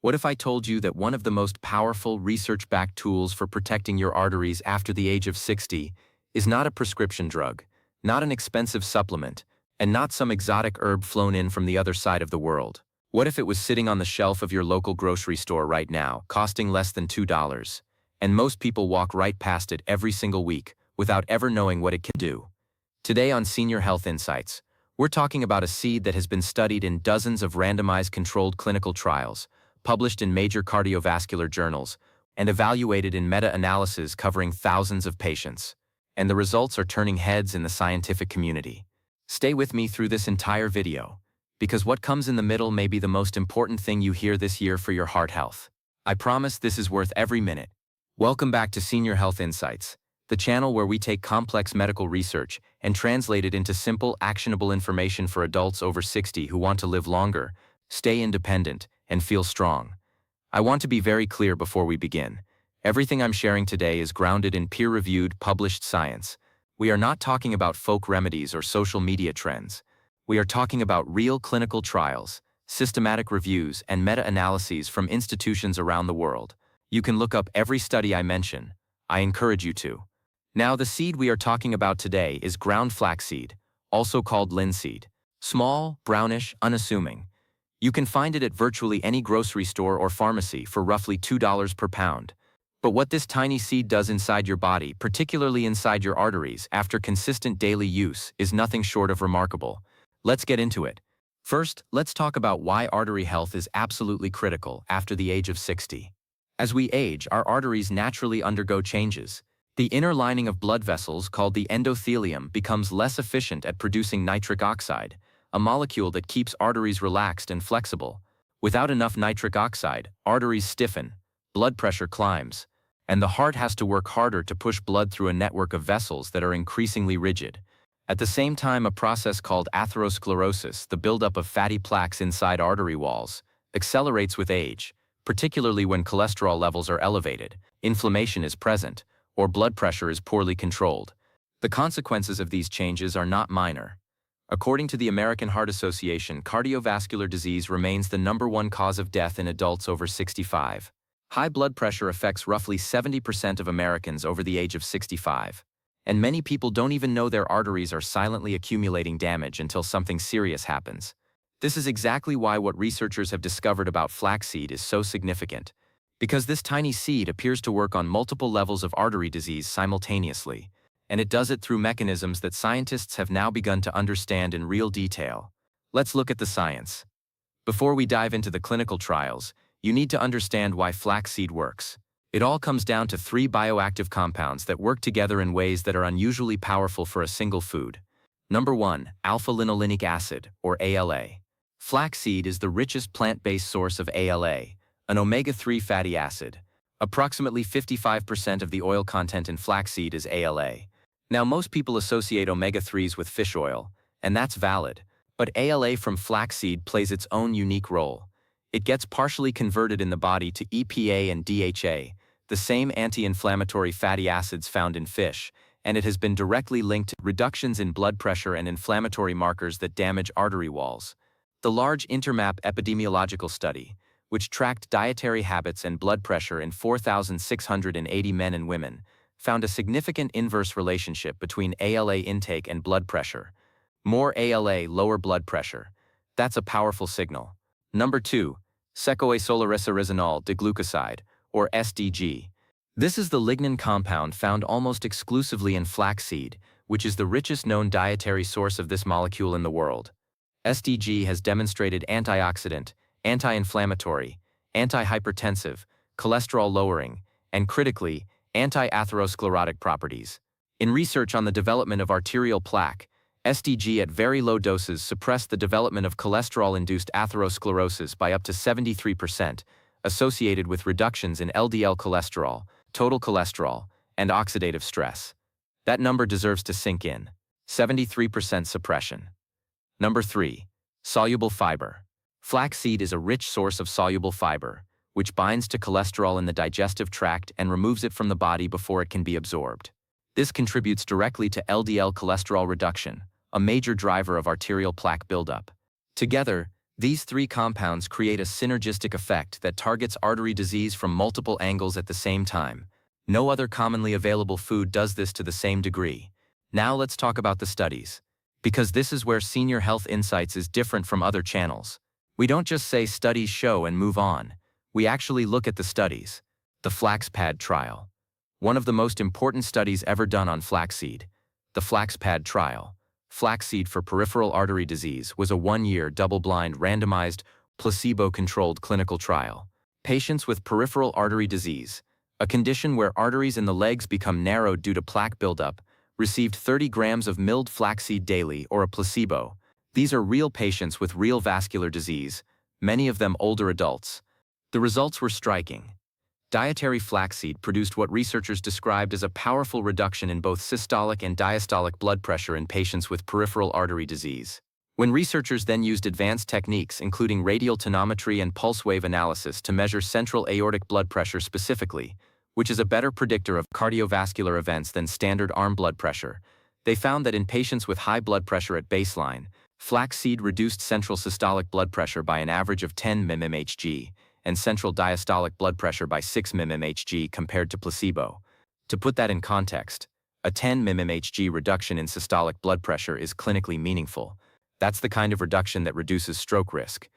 What if I told you that one of the most powerful research-backed tools for protecting your arteries after the age of 60 is not a prescription drug, not an expensive supplement, and not some exotic herb flown in from the other side of the world? What if it was sitting on the shelf of your local grocery store right now, costing less than $2, and most people walk right past it every single week without ever knowing what it can do? Today on Senior Health Insights, we're talking about a seed that has been studied in dozens of randomized controlled clinical trials, published in major cardiovascular journals, and evaluated in meta-analyses covering thousands of patients. And the results are turning heads in the scientific community. Stay with me through this entire video, because what comes in the middle may be the most important thing you hear this year for your heart health. I promise this is worth every minute. Welcome back to Senior Health Insights, the channel where we take complex medical research and translate it into simple, actionable information for adults over 60 who want to live longer, stay independent, and feel strong. I want to be very clear before we begin. Everything I'm sharing today is grounded in peer-reviewed, published science. We are not talking about folk remedies or social media trends. We are talking about real clinical trials, systematic reviews, and meta-analyses from institutions around the world. You can look up every study I mention. I encourage you to. Now, the seed we are talking about today is ground flaxseed, also called linseed. Small, brownish, unassuming. You can find it at virtually any grocery store or pharmacy for roughly $2 per pound. But what this tiny seed does inside your body, particularly inside your arteries, after consistent daily use, is nothing short of remarkable. Let's get into it. First, let's talk about why artery health is absolutely critical after the age of 60. As we age, our arteries naturally undergo changes. The inner lining of blood vessels, called the endothelium, becomes less efficient at producing nitric oxide, a molecule that keeps arteries relaxed and flexible. Without enough nitric oxide, arteries stiffen, blood pressure climbs, and the heart has to work harder to push blood through a network of vessels that are increasingly rigid. At the same time, a process called atherosclerosis, the buildup of fatty plaques inside artery walls, accelerates with age, particularly when cholesterol levels are elevated, inflammation is present, or blood pressure is poorly controlled. The consequences of these changes are not minor. According to the American Heart Association, cardiovascular disease remains the #1 cause of death in adults over 65. High blood pressure affects roughly 70% of Americans over the age of 65. And many people don't even know their arteries are silently accumulating damage until something serious happens. This is exactly why what researchers have discovered about flaxseed is so significant. Because this tiny seed appears to work on multiple levels of artery disease simultaneously, and it does it through mechanisms that scientists have now begun to understand in real detail. Let's look at the science. Before we dive into the clinical trials, you need to understand why flaxseed works. It all comes down to 3 bioactive compounds that work together in ways that are unusually powerful for a single food. Number 1, alpha-linolenic acid, or ALA. Flaxseed is the richest plant-based source of ALA, an omega-3 fatty acid. Approximately 55% of the oil content in flaxseed is ALA. Now, most people associate omega-3s with fish oil, and that's valid, but ALA from flaxseed plays its own unique role. It gets partially converted in the body to EPA and DHA, the same anti-inflammatory fatty acids found in fish, and it has been directly linked to reductions in blood pressure and inflammatory markers that damage artery walls. The large INTERMAP epidemiological study, which tracked dietary habits and blood pressure in 4,680 men and women, found a significant inverse relationship between ALA intake and blood pressure. More ALA, lower blood pressure. That's a powerful signal. Number 2, secoacesularisoresinol diglucoside, or SDG. This is the lignin compound found almost exclusively in flaxseed, which is the richest known dietary source of this molecule in the world. SDG has demonstrated antioxidant, anti-inflammatory, anti-hypertensive, cholesterol-lowering, and critically, anti-atherosclerotic properties. In research on the development of arterial plaque, SDG at very low doses suppressed the development of cholesterol-induced atherosclerosis by up to 73%, associated with reductions in LDL cholesterol, total cholesterol, and oxidative stress. That number deserves to sink in. 73% suppression. Number 3, soluble fiber. Flaxseed is a rich source of soluble fiber, which binds to cholesterol in the digestive tract and removes it from the body before it can be absorbed. This contributes directly to LDL cholesterol reduction, a major driver of arterial plaque buildup. Together, These three compounds create a synergistic effect that targets artery disease from multiple angles at the same time. No other commonly available food does this to the same degree. Now let's talk about the studies. Because this is where Senior Health Insights is different from other channels. We don't just say studies show and move on. We actually look at the studies. The FlaxPAD Trial. One of the most important studies ever done on flaxseed. The FlaxPAD Trial. Flaxseed for peripheral artery disease was a 1-year double-blind randomized, placebo-controlled clinical trial. Patients with peripheral artery disease, a condition where arteries in the legs become narrowed due to plaque buildup, received 30 grams of milled flaxseed daily or a placebo. These are real patients with real vascular disease, many of them older adults. The results were striking. Dietary flaxseed produced what researchers described as a powerful reduction in both systolic and diastolic blood pressure in patients with peripheral artery disease. When researchers then used advanced techniques including radial tonometry and pulse wave analysis to measure central aortic blood pressure specifically, which is a better predictor of cardiovascular events than standard arm blood pressure, they found that in patients with high blood pressure at baseline, flaxseed reduced central systolic blood pressure by an average of 10 mmHg, and central diastolic blood pressure by 6 mmHg compared to placebo. To put that in context, a 10 mmHg reduction in systolic blood pressure is clinically meaningful. That's the kind of reduction that reduces stroke risk.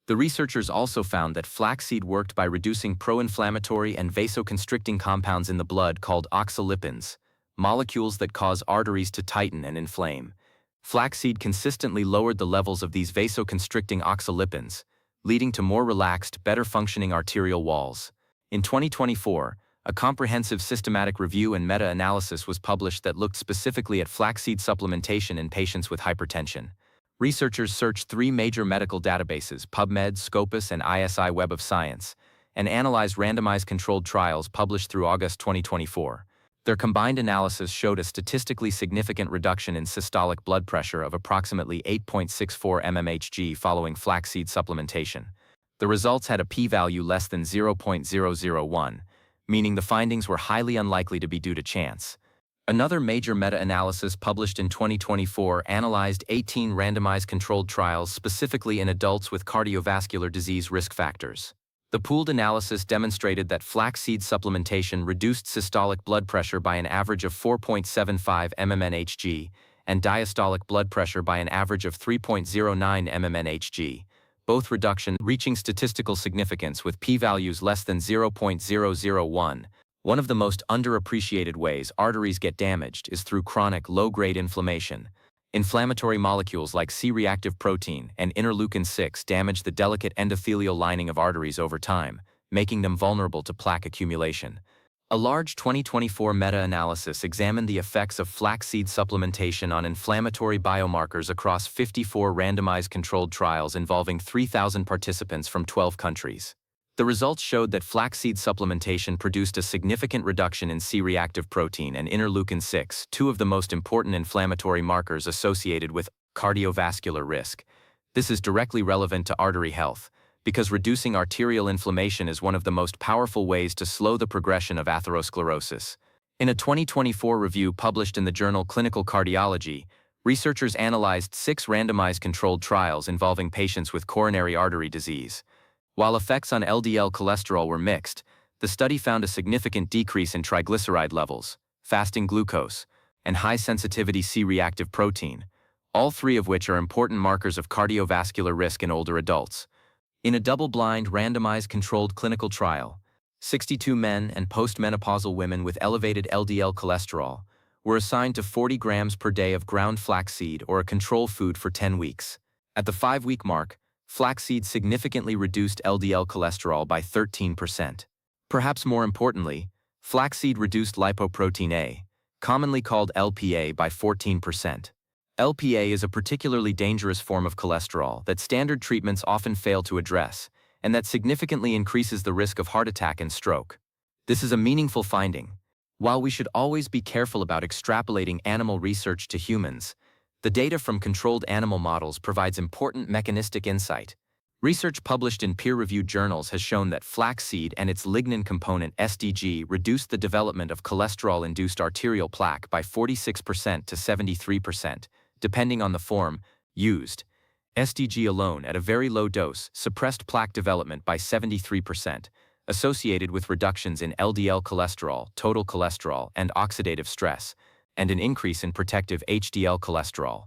The researchers also found that flaxseed worked by reducing pro-inflammatory and vasoconstricting compounds in the blood called oxalipins, molecules that cause arteries to tighten and inflame. Flaxseed consistently lowered the levels of these vasoconstricting oxalipins, leading to more relaxed, better-functioning arterial walls. In 2024, a comprehensive systematic review and meta-analysis was published that looked specifically at flaxseed supplementation in patients with hypertension. Researchers searched 3 major medical databases, PubMed, Scopus, and ISI Web of Science, and analyzed randomized controlled trials published through August 2024. Their combined analysis showed a statistically significant reduction in systolic blood pressure of approximately 8.64 mmHg following flaxseed supplementation. The results had a p-value less than 0.001, meaning the findings were highly unlikely to be due to chance. Another major meta-analysis published in 2024 analyzed 18 randomized controlled trials specifically in adults with cardiovascular disease risk factors. The pooled analysis demonstrated that flaxseed supplementation reduced systolic blood pressure by an average of 4.75 mmHg and diastolic blood pressure by an average of 3.09 mmHg, both reductions reaching statistical significance with p-values less than 0.001. One of the most underappreciated ways arteries get damaged is through chronic low-grade inflammation. Inflammatory molecules like C-reactive protein and interleukin-6 damage the delicate endothelial lining of arteries over time, making them vulnerable to plaque accumulation. A large 2024 meta-analysis examined the effects of flaxseed supplementation on inflammatory biomarkers across 54 randomized controlled trials involving 3,000 participants from 12 countries. The results showed that flaxseed supplementation produced a significant reduction in C-reactive protein and interleukin-6, 2 of the most important inflammatory markers associated with cardiovascular risk. This is directly relevant to artery health, because reducing arterial inflammation is one of the most powerful ways to slow the progression of atherosclerosis. In a 2024 review published in the journal Clinical Cardiology, researchers analyzed 6 randomized controlled trials involving patients with coronary artery disease. While effects on LDL cholesterol were mixed, the study found a significant decrease in triglyceride levels, fasting glucose, and high-sensitivity C-reactive protein, all 3 of which are important markers of cardiovascular risk in older adults. In a double-blind, randomized controlled clinical trial, 62 men and postmenopausal women with elevated LDL cholesterol were assigned to 40 grams per day of ground flaxseed or a control food for 10 weeks. At the 5-week mark, flaxseed significantly reduced LDL cholesterol by 13%. Perhaps more importantly, flaxseed reduced lipoprotein A, commonly called LPA, by 14%. LPA is a particularly dangerous form of cholesterol that standard treatments often fail to address, and that significantly increases the risk of heart attack and stroke. This is a meaningful finding. While we should always be careful about extrapolating animal research to humans, the data from controlled animal models provides important mechanistic insight. Research published in peer-reviewed journals has shown that flaxseed and its lignin component SDG reduced the development of cholesterol-induced arterial plaque by 46% to 73%, depending on the form used. SDG alone at a very low dose suppressed plaque development by 73%, associated with reductions in LDL cholesterol, total cholesterol, and oxidative stress, and an increase in protective HDL cholesterol.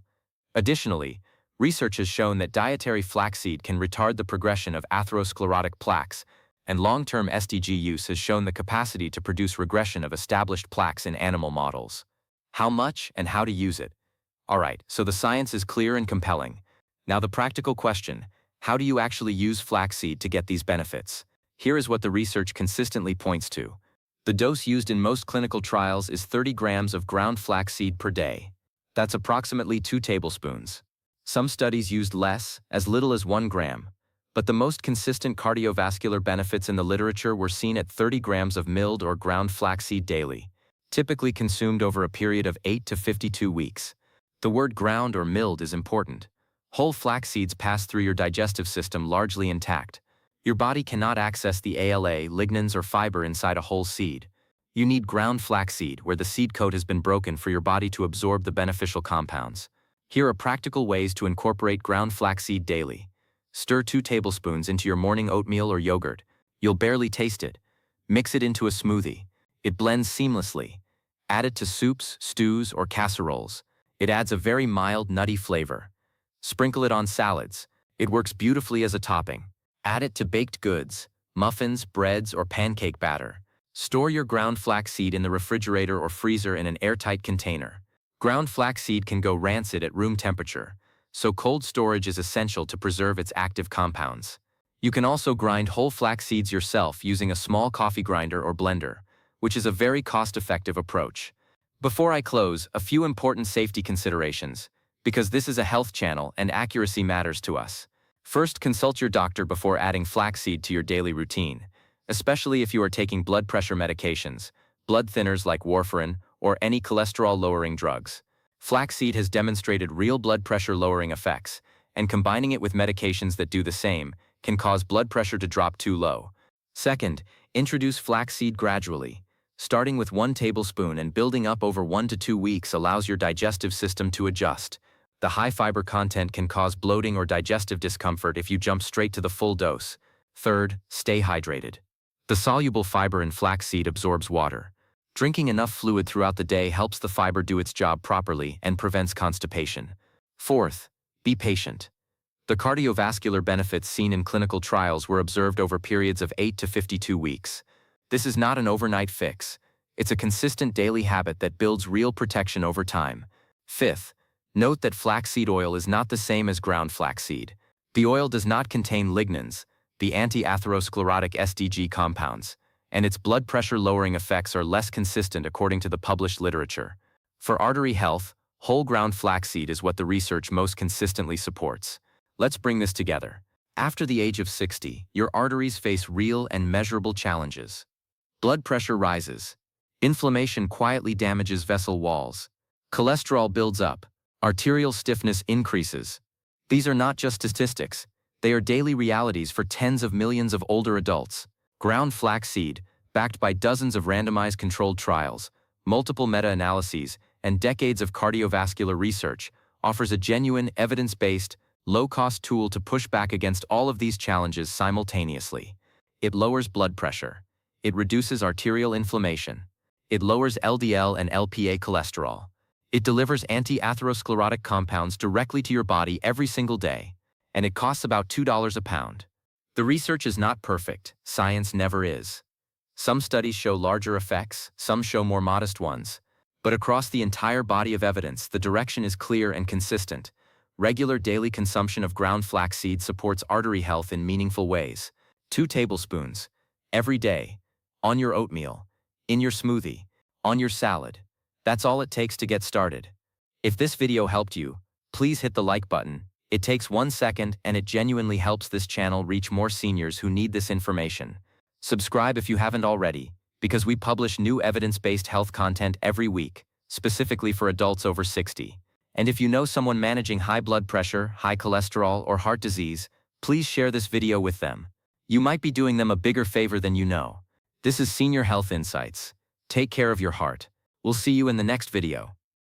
Additionally, research has shown that dietary flaxseed can retard the progression of atherosclerotic plaques, and long-term SDG use has shown the capacity to produce regression of established plaques in animal models. How much and how to use it? Alright, so the science is clear and compelling. Now the practical question, how do you actually use flaxseed to get these benefits? Here is what the research consistently points to. The dose used in most clinical trials is 30 grams of ground flaxseed per day. That's approximately 2 tablespoons. Some studies used less, as little as 1 gram, but the most consistent cardiovascular benefits in the literature were seen at 30 grams of milled or ground flaxseed daily, typically consumed over a period of 8 to 52 weeks. The word ground or milled is important. Whole flax seeds pass through your digestive system largely intact. Your body cannot access the ALA, lignans, or fiber inside a whole seed. You need ground flaxseed, where the seed coat has been broken for your body to absorb the beneficial compounds. Here are practical ways to incorporate ground flaxseed daily. Stir 2 tablespoons into your morning oatmeal or yogurt. You'll barely taste it. Mix it into a smoothie. It blends seamlessly. Add it to soups, stews, or casseroles. It adds a very mild, nutty flavor. Sprinkle it on salads. It works beautifully as a topping. Add it to baked goods, muffins, breads, or pancake batter. Store your ground flaxseed in the refrigerator or freezer in an airtight container. Ground flaxseed can go rancid at room temperature, so cold storage is essential to preserve its active compounds. You can also grind whole flax seeds yourself using a small coffee grinder or blender, which is a very cost-effective approach. Before I close, a few important safety considerations, because this is a health channel and accuracy matters to us. First, consult your doctor before adding flaxseed to your daily routine, especially if you are taking blood pressure medications, blood thinners like warfarin, or any cholesterol-lowering drugs. Flaxseed has demonstrated real blood pressure-lowering effects, and combining it with medications that do the same can cause blood pressure to drop too low. Second, introduce flaxseed gradually. Starting with 1 tablespoon and building up over 1 to 2 weeks allows your digestive system to adjust. The high fiber content can cause bloating or digestive discomfort if you jump straight to the full dose. Third, stay hydrated. The soluble fiber in flaxseed absorbs water. Drinking enough fluid throughout the day helps the fiber do its job properly and prevents constipation. Fourth, be patient. The cardiovascular benefits seen in clinical trials were observed over periods of 8 to 52 weeks. This is not an overnight fix. It's a consistent daily habit that builds real protection over time. Fifth, note that flaxseed oil is not the same as ground flaxseed. The oil does not contain lignans, the anti-atherosclerotic SDG compounds, and its blood pressure-lowering effects are less consistent according to the published literature. For artery health, whole ground flaxseed is what the research most consistently supports. Let's bring this together. After the age of 60, your arteries face real and measurable challenges. Blood pressure rises. Inflammation quietly damages vessel walls. Cholesterol builds up. Arterial stiffness increases. These are not just statistics. They are daily realities for tens of millions of older adults. Ground flaxseed, backed by dozens of randomized controlled trials, multiple meta-analyses, and decades of cardiovascular research, offers a genuine, evidence-based, low-cost tool to push back against all of these challenges simultaneously. It lowers blood pressure. It reduces arterial inflammation. It lowers LDL and LPA cholesterol. It delivers anti-atherosclerotic compounds directly to your body every single day, and it costs about $2 a pound. The research is not perfect. Science never is. Some studies show larger effects, some show more modest ones. But across the entire body of evidence, the direction is clear and consistent. Regular daily consumption of ground flaxseed supports artery health in meaningful ways. 2 tablespoons, every day, on your oatmeal, in your smoothie, on your salad. That's all it takes to get started. If this video helped you, please hit the like button. It takes 1 second and it genuinely helps this channel reach more seniors who need this information. Subscribe if you haven't already, because we publish new evidence-based health content every week, specifically for adults over 60. And if you know someone managing high blood pressure, high cholesterol, or heart disease, please share this video with them. You might be doing them a bigger favor than you know. This is Senior Health Insights. Take care of your heart. We'll see you in the next video.